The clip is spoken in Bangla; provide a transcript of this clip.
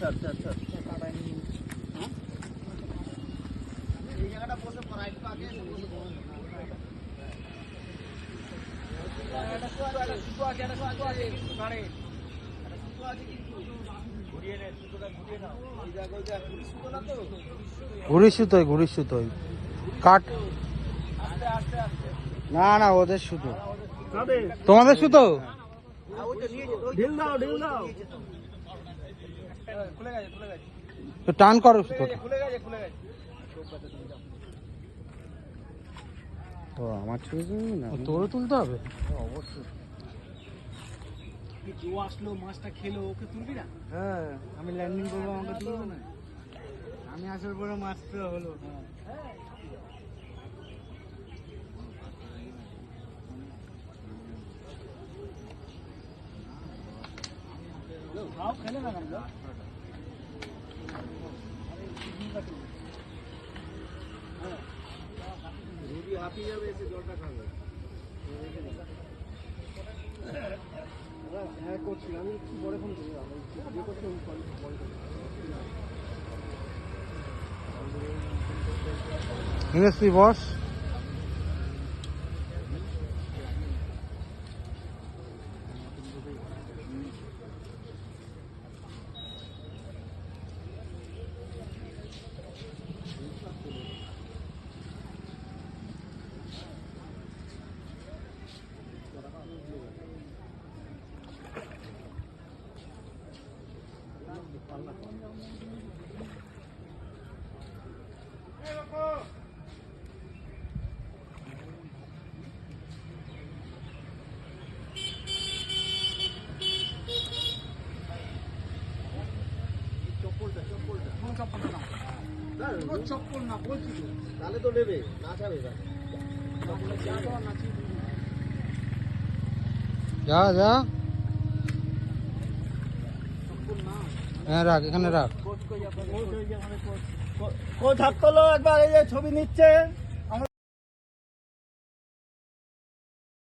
আচ্ছা এই জায়গাটা বসে পড়া একটু আগে ঘুড়ি সুতোই কাট না না ওদের সুতো তোমাদের সুতো ঢিল দাও তো টান করো সুতোটা ও আমার ছবি না তোরও তুলতে হবে অবশ্যই ও আসলো মাছটা খেলো ওকে তুলবি না? হ্যাঁ আমি ল্যান্ডিং করবো আমাকে তুলবো না আমি আসার পরে মাছটা হলো খেলে না রুবি হাঁপিয়ে যাবে এসে জলটা খাবে হ্যাঁ করছি আমি একটু পরে ফোন করি যে করছি ইংরেজি বস চপ্পল না বলছি তো তাহলে তো নেবে না ছাড়বে যা হ্যাঁ রাখ এখানে রাখ কোচ হাত তোলো একবার এই যে ছবি নিচ্ছে